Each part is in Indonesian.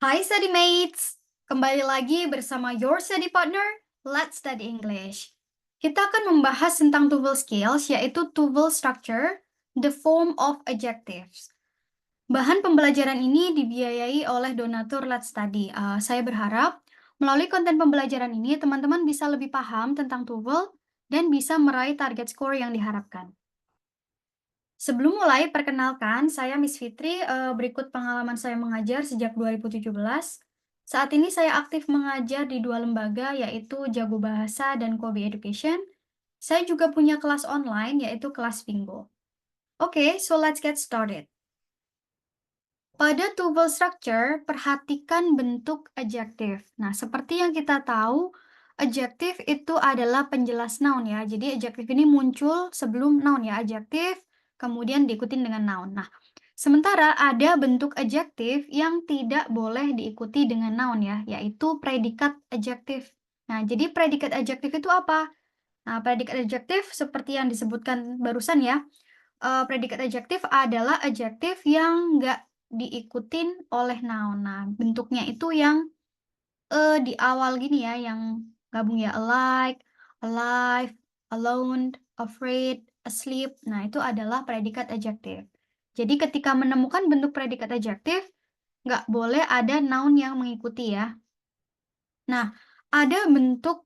Hai study mates, kembali lagi bersama your study partner, Let's Study English. Kita akan membahas tentang tuval skills, yaitu tuval structure, the form of adjectives. Bahan pembelajaran ini dibiayai oleh donatur Let's Study. Saya berharap melalui konten pembelajaran ini teman-teman bisa lebih paham tentang tuval dan bisa meraih target skor yang diharapkan. Sebelum mulai, perkenalkan, saya Miss Fitri. Berikut pengalaman saya mengajar sejak 2017. Saat ini saya aktif mengajar di dua lembaga, yaitu Jago Bahasa dan Kobe Education. Saya juga punya kelas online, yaitu kelas Bingo. Oke, so let's get started. Pada tuval structure, perhatikan bentuk adjektif. Nah, seperti yang kita tahu, adjektif itu adalah penjelas noun ya. Jadi adjektif ini muncul sebelum noun ya, adjektif, kemudian diikutin dengan noun. Nah, sementara ada bentuk adjektif yang tidak boleh diikuti dengan noun ya, yaitu predikat adjektif. Nah, jadi predikat adjektif itu apa? Nah, predikat adjektif seperti yang disebutkan barusan ya, predikat adjektif adalah adjektif yang nggak diikutin oleh noun. Nah, bentuknya itu yang di awal gini ya, yang gabung ya, alike, alive, alone, afraid, asleep. Nah, itu adalah predikat adjektif. Jadi ketika menemukan bentuk predikat adjektif, nggak boleh ada noun yang mengikuti ya. Nah, ada bentuk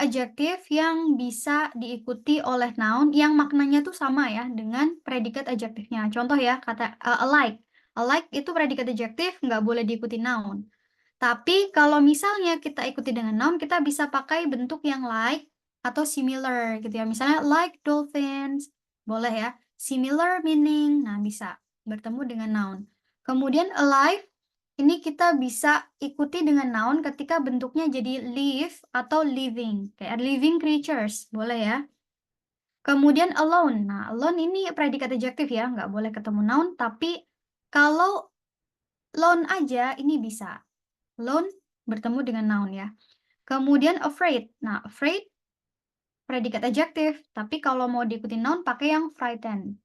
adjektif yang bisa diikuti oleh noun yang maknanya tuh sama ya dengan predikat adjektifnya. Contoh ya, kata alike. Alike itu predikat adjektif, nggak boleh diikuti noun. Tapi kalau misalnya kita ikuti dengan noun, kita bisa pakai bentuk yang like atau similar gitu ya. Misalnya like dolphins, boleh ya. Similar meaning, nah bisa bertemu dengan noun. Kemudian alive, ini kita bisa ikuti dengan noun ketika bentuknya jadi live atau living. Kayak living creatures, boleh ya. Kemudian alone, nah alone ini predikat adjektif ya, nggak boleh ketemu noun. Tapi kalau lone aja, ini bisa. Lone bertemu dengan noun ya. Kemudian afraid. Nah, afraid predikat adjektif, tapi kalau mau diikuti noun pakai yang frightened.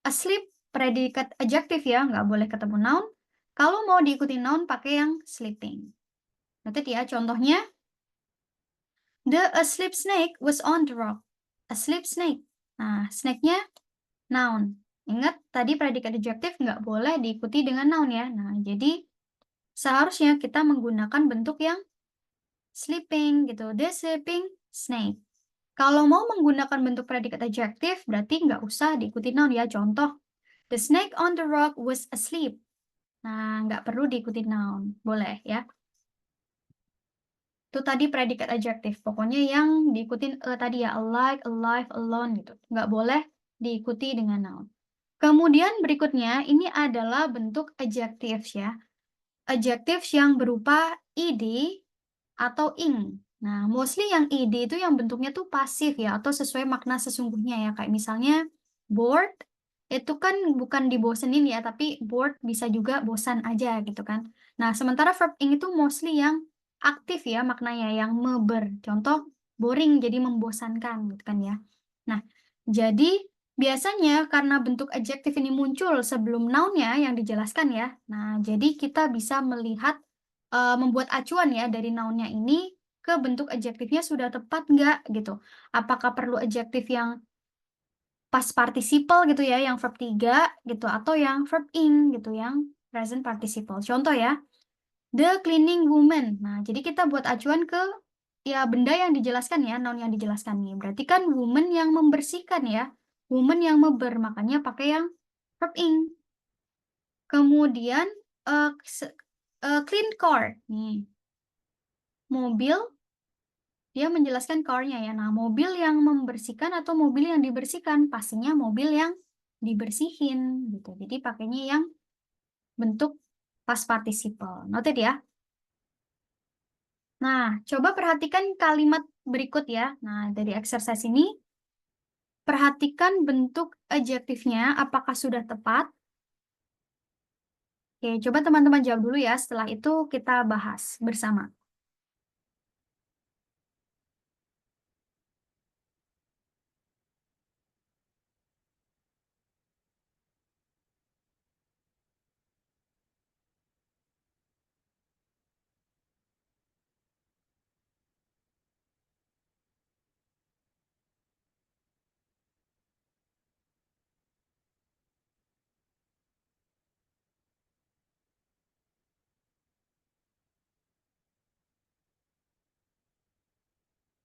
Asleep predikat adjektif ya, nggak boleh ketemu noun. Kalau mau diikuti noun pakai yang sleeping. Noted ya, contohnya. The asleep snake was on the rock. Asleep snake. Nah, snake-nya noun. Ingat, tadi predikat adjektif nggak boleh diikuti dengan noun ya. Nah, jadi seharusnya kita menggunakan bentuk yang sleeping gitu. The sleeping snake. Kalau mau menggunakan bentuk predikat adjektif, berarti nggak usah diikuti noun ya. Contoh, the snake on the rock was asleep. Nah, nggak perlu diikuti noun. Boleh ya. Itu tadi predikat adjektif. Pokoknya yang diikutin tadi ya, alike, alive, alone gitu. Nggak boleh diikuti dengan noun. Kemudian berikutnya, ini adalah bentuk adjectives ya. Adjectives yang berupa id atau ing. Nah, mostly yang id itu yang bentuknya tuh pasif ya, atau sesuai makna sesungguhnya ya. Kayak misalnya bored, itu kan bukan dibosenin ya, tapi bored bisa juga bosan aja gitu kan. Nah, sementara verb ing itu mostly yang aktif ya maknanya, yang meber. Contoh, boring jadi membosankan gitu kan ya. Nah, jadi biasanya karena bentuk adjektif ini muncul sebelum noun-nya yang dijelaskan ya. Nah, jadi kita bisa melihat membuat acuan ya dari noun-nya ini ke bentuk adjektifnya sudah tepat nggak gitu. Apakah perlu adjektif yang past participle gitu ya, yang verb 3 gitu, atau yang verb ing gitu, yang present participle. Contoh ya, the cleaning woman. Nah, jadi kita buat acuan ke ya benda yang dijelaskan ya, noun yang dijelaskan nih. Berarti kan woman yang membersihkan ya, woman yang meber, makanya pakai yang verb ing. Kemudian clean car nih, mobil dia menjelaskan car-nya ya. Nah, mobil yang membersihkan atau mobil yang dibersihkan, pastinya mobil yang dibersihin gitu. Jadi pakainya yang bentuk past participle. Noted ya. Nah, coba perhatikan kalimat berikut ya. Nah, dari exercise ini, perhatikan bentuk adjektifnya apakah sudah tepat. Oke, coba teman-teman jawab dulu ya. Setelah itu kita bahas bersama.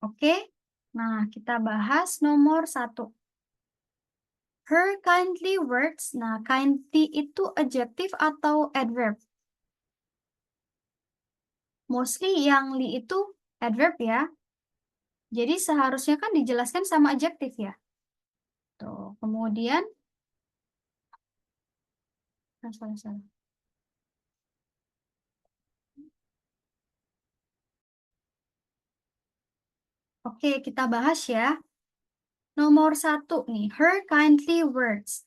Oke? Nah, kita bahas nomor 1. Her kindly words. Nah, kindly itu adjective atau adverb? Mostly yang li itu adverb ya. Jadi seharusnya kan dijelaskan sama adjective ya. Tuh, kemudian, salah. Oke, kita bahas ya. Nomor 1 nih, her kindly words.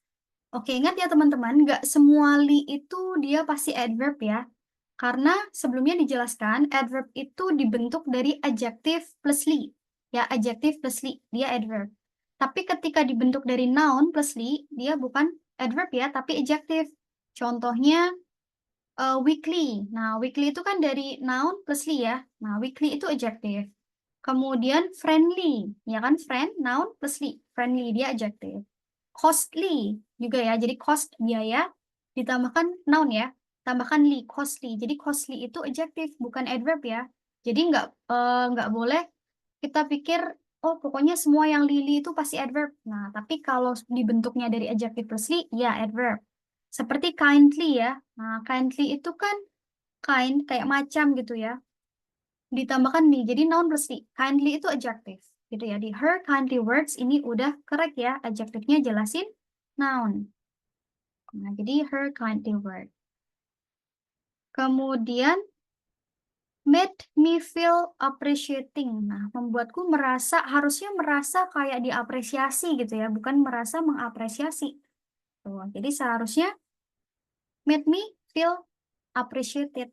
Oke, ingat ya teman-teman, nggak semua li itu dia pasti adverb ya. Karena sebelumnya dijelaskan, adverb itu dibentuk dari adjective plus li. Ya, adjective plus li, dia adverb. Tapi ketika dibentuk dari noun plus li, dia bukan adverb ya, tapi adjective. Contohnya, weekly. Nah, weekly itu kan dari noun plus li ya. Nah, weekly itu adjective. Kemudian friendly, ya kan friend, noun plus li. Friendly, dia adjective. Costly juga ya, jadi cost biaya, ditambahkan noun ya, tambahkan li, costly. Jadi costly itu adjective, bukan adverb ya. Jadi nggak boleh kita pikir, oh pokoknya semua yang lili itu pasti adverb. Nah, tapi kalau dibentuknya dari adjective plus li, ya adverb. Seperti kindly ya. Nah, kindly itu kan kind, kayak macam gitu ya. Ditambahkan li, jadi noun plus li. Kindly itu adjective. Gitu ya. Di her kindly words ini udah correct ya. Adjektifnya jelasin noun. Nah, jadi her kindly word. Kemudian, made me feel appreciating. Nah, membuatku merasa, harusnya merasa kayak diapresiasi gitu ya. Bukan merasa mengapresiasi. Tuh, jadi seharusnya made me feel appreciated.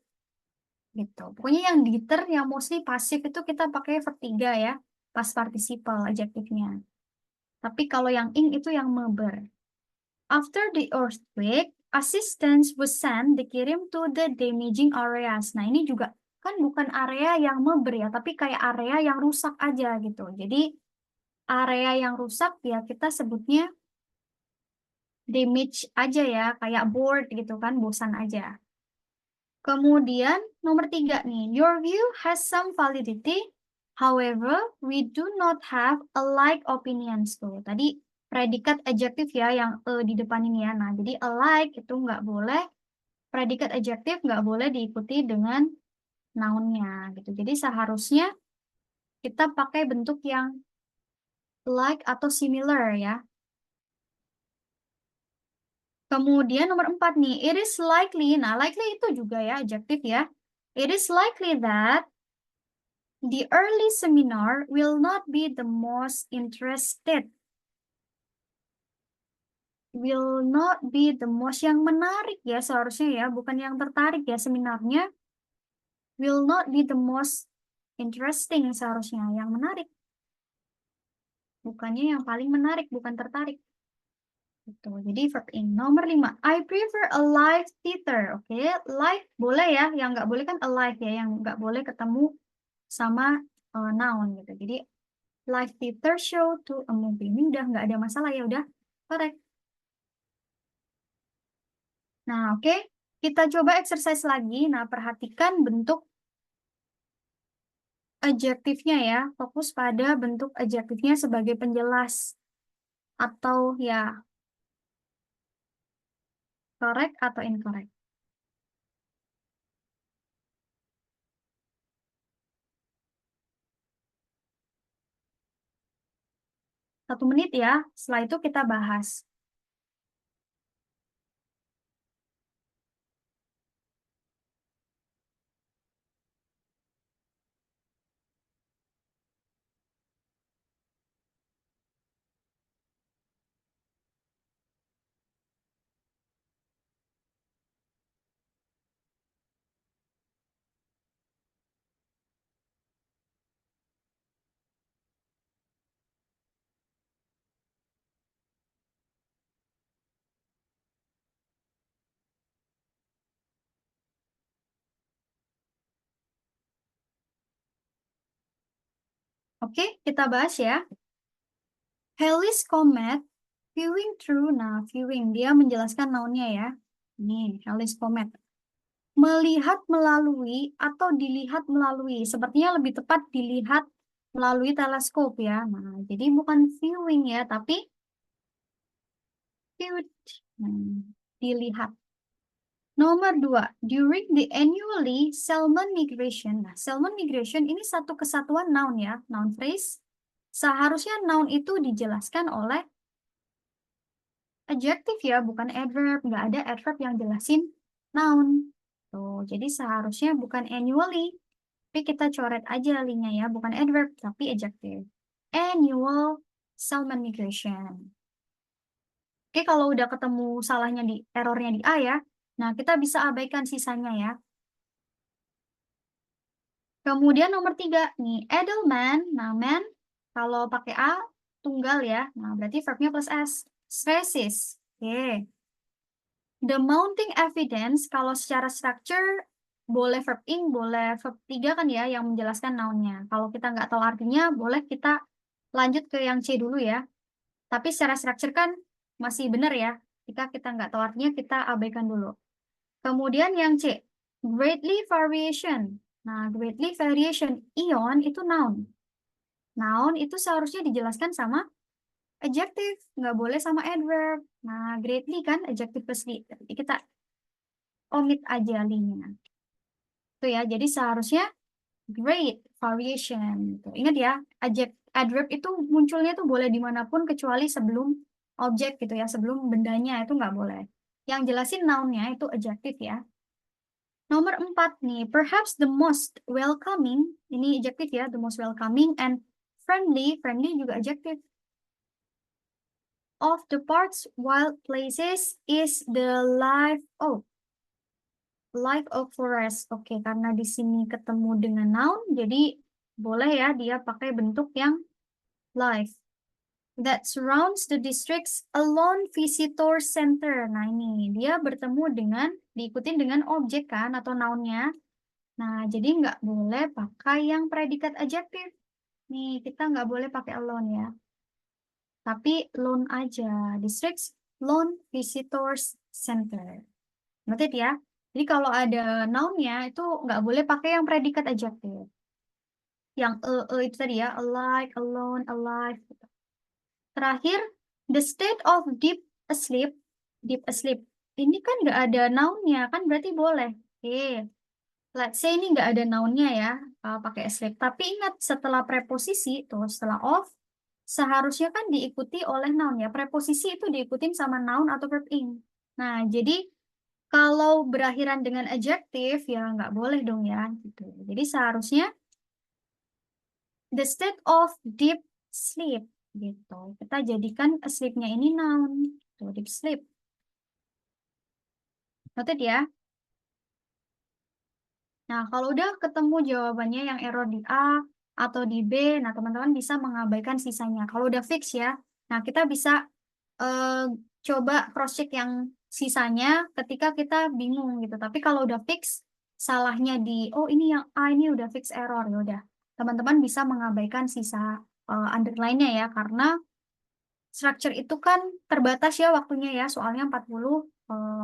Gitu. Pokoknya yang diter, yang mostly pasif itu kita pakai verb 3 ya. Past participle adjektifnya. Tapi kalau yang ing itu yang meber. After the earthquake, assistance was sent, dikirim to the damaging areas. Nah, ini juga kan bukan area yang meber ya, tapi kayak area yang rusak aja gitu. Jadi, area yang rusak ya kita sebutnya damage aja ya, kayak bored gitu kan, bosan aja. Kemudian nomor 3 nih, your view has some validity. However, we do not have alike opinions tuh. Tadi predikat adjektif ya yang di depan ini ya. Nah, jadi alike itu nggak boleh, predikat adjektif nggak boleh diikuti dengan nounnya gitu. Jadi seharusnya kita pakai bentuk yang like atau similar ya. Kemudian nomor 4 nih, it is likely. Nah, likely itu juga ya adjektif ya. It is likely that the early seminar will not be the most interested. Will not be the most, yang menarik ya seharusnya ya, bukan yang tertarik ya seminarnya. Will not be the most interesting seharusnya, yang menarik. Bukannya yang paling menarik, bukan tertarik. Gitu. Jadi verb in. Nomor 5, I prefer a live theater. Oke, live boleh ya, yang nggak boleh kan alive ya, yang nggak boleh ketemu sama noun gitu. Jadi live theater show to a movie. Ini udah nggak ada masalah ya, udah correct. Nah, oke. Kita coba exercise lagi. Nah, perhatikan bentuk adjektifnya ya. Fokus pada bentuk adjektifnya sebagai penjelas. Atau ya, correct atau incorrect. 1 menit ya. Setelah itu kita bahas. Oke, kita bahas ya. Halley's Comet, viewing through. Nah, viewing, dia menjelaskan nounnya ya. Nih, Halley's Comet. Melihat melalui atau dilihat melalui. Sepertinya lebih tepat dilihat melalui teleskop ya. Nah, jadi bukan viewing ya, tapi viewed. Dilihat. Nomor 2, during the annually salmon migration. Nah, salmon migration ini satu kesatuan noun ya, noun phrase. Seharusnya noun itu dijelaskan oleh adjective ya, bukan adverb. Nggak ada adverb yang jelasin noun. Tuh, jadi seharusnya bukan annually. Tapi kita coret aja linknya ya, bukan adverb, tapi adjective. Annual salmon migration. Oke, kalau udah ketemu salahnya di errornya di A ya, nah kita bisa abaikan sisanya ya. Kemudian nomor 3 nih, Edelman. Nah, man kalau pakai A tunggal ya. Nah, berarti verbnya plus S. Species. Oke. The mounting evidence kalau secara structure boleh verb ing, boleh verb 3 kan ya yang menjelaskan noun-nya. Kalau kita nggak tahu artinya, boleh kita lanjut ke yang C dulu ya. Tapi secara structure kan masih benar ya. Jika kita nggak tahu artinya, kita abaikan dulu. Kemudian yang C, greatly variation. Nah, greatly variation, ion itu noun. Noun itu seharusnya dijelaskan sama adjective, nggak boleh sama adverb. Nah, greatly kan adjective plus di. Jadi kita omit aja linknya. Itu ya, jadi seharusnya great variation. Gitu. Ingat ya, adverb itu munculnya tuh boleh dimanapun kecuali sebelum objek gitu ya, sebelum bendanya itu nggak boleh. Yang jelasin noun-nya itu adjective ya. Nomor 4 nih, perhaps the most welcoming, ini adjective ya, the most welcoming, and friendly, friendly juga adjective. Of the parts wild places is the life of forest. Oke, karena di sini ketemu dengan noun, jadi boleh ya dia pakai bentuk yang life. That surrounds the district's alone visitor center. Nah ini, dia bertemu dengan, diikutin dengan objek kan, atau nounnya. Nah, jadi nggak boleh pakai yang predikat adjektif. Nih, kita nggak boleh pakai alone ya. Tapi lone aja. District's lone visitors center. Noted ya. Jadi kalau ada noun-nya itu nggak boleh pakai yang predikat adjektif. Yang itu tadi ya, alike, alone, alive. Terakhir, the state of deep asleep. Deep asleep. Ini kan nggak ada noun-nya, kan berarti boleh. Oke. Let's say ini nggak ada noun-nya ya, pakai asleep. Tapi ingat, setelah preposisi, tuh setelah of, seharusnya kan diikuti oleh noun ya. Preposisi itu diikutin sama noun atau verb ing. Nah, jadi kalau berakhiran dengan adjektif, ya nggak boleh dong ya. Gitu. Jadi seharusnya the state of deep sleep. Gitu. Kita jadikan asleep-nya ini noun. Tuh, deep sleep. Noted ya. Nah, kalau udah ketemu jawabannya yang error di A atau di B, nah teman-teman bisa mengabaikan sisanya. Kalau udah fix ya, nah kita bisa coba cross-check yang sisanya ketika kita bingung gitu. Tapi kalau udah fix, salahnya di, oh ini yang A ini udah fix error, ya udah. Teman-teman bisa mengabaikan sisa underline-nya ya, karena structure itu kan terbatas ya waktunya ya, soalnya 40,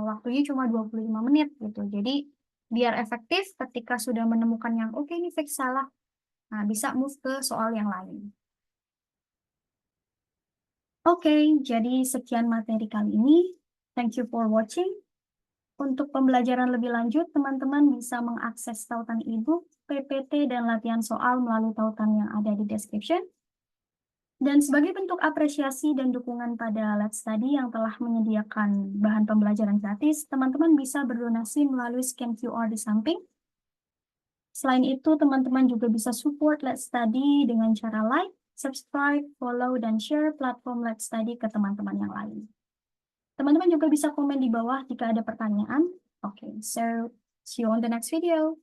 waktunya cuma 25 menit gitu. Jadi biar efektif ketika sudah menemukan yang oke ini fix salah, nah bisa move ke soal yang lain. Oke, jadi sekian materi kali ini. Thank you for watching. Untuk pembelajaran lebih lanjut, teman-teman bisa mengakses tautan e-book, PPT, dan latihan soal melalui tautan yang ada di description. Dan sebagai bentuk apresiasi dan dukungan pada Let's Study yang telah menyediakan bahan pembelajaran gratis, teman-teman bisa berdonasi melalui scan QR di samping. Selain itu, teman-teman juga bisa support Let's Study dengan cara like, subscribe, follow, dan share platform Let's Study ke teman-teman yang lain. Teman-teman juga bisa komen di bawah jika ada pertanyaan. Okay, so see you on the next video.